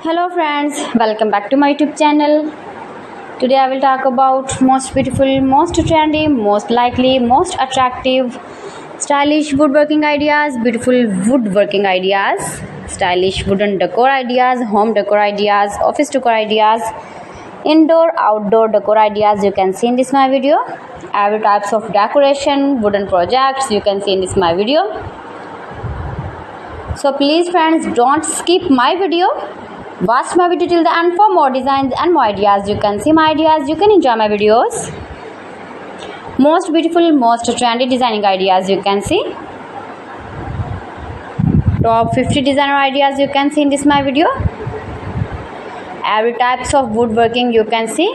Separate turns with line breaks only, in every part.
Hello friends, welcome back to my YouTube channel. Today I will talk about most beautiful, most trendy, most likely, most attractive, stylish woodworking ideas, beautiful woodworking ideas, stylish wooden decor ideas, home decor ideas, office decor ideas, indoor, outdoor decor ideas you can see in this my video. Every types of decoration, wooden projects you can see in this my video. So please friends, don't skip my video. Watch my video till the end for more designs and more ideas. You can see my ideas, you can enjoy my videos. Most beautiful, most trendy designing ideas you can see. Top 50 designer ideas you can see in this my video. Every types of woodworking you can see.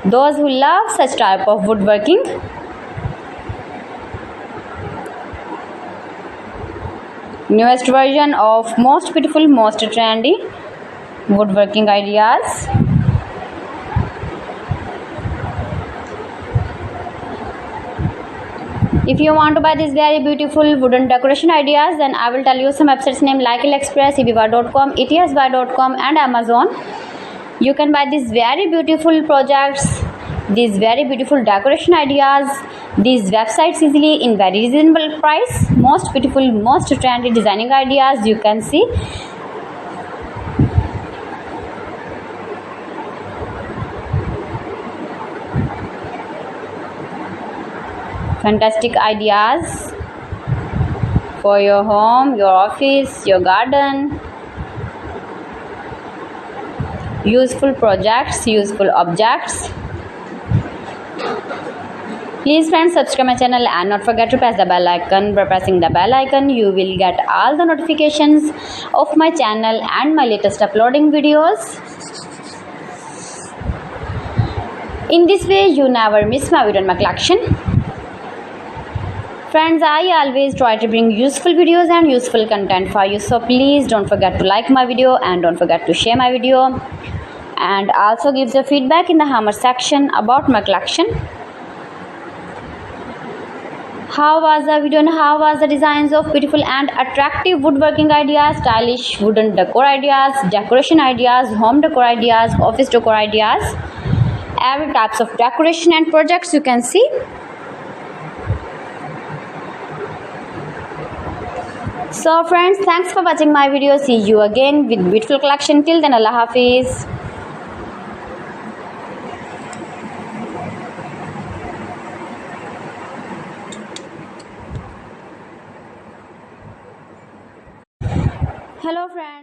Those who love such type of woodworking, newest version of most beautiful, most trendy woodworking ideas. If you want to buy these very beautiful wooden decoration ideas, then I will tell you some websites name like AliExpress, eBay.com, etsbuy.com and Amazon. You can buy these very beautiful projects, these very beautiful decoration ideas, these websites easily in very reasonable price. Most beautiful, most trendy designing ideas you can see. Fantastic ideas for your home, your office, your garden. Useful projects, useful objects. Please friends, subscribe my channel and not forget to press the bell icon. By pressing the bell icon, you will get all the notifications of my channel and my latest uploading videos. In this way, you never miss my video and my collection. Friends, I always try to bring useful videos and useful content for you. So please don't forget to like my video and don't forget to share my video. And also give your feedback in the comment section about my collection. How was the video and how was the designs of beautiful and attractive woodworking ideas, stylish wooden decor ideas, decoration ideas, home decor ideas, office decor ideas, every types of decoration and projects you can see. So friends, thanks for watching my video. See you again with beautiful collection. Till then, Allah Hafiz. Hello friends.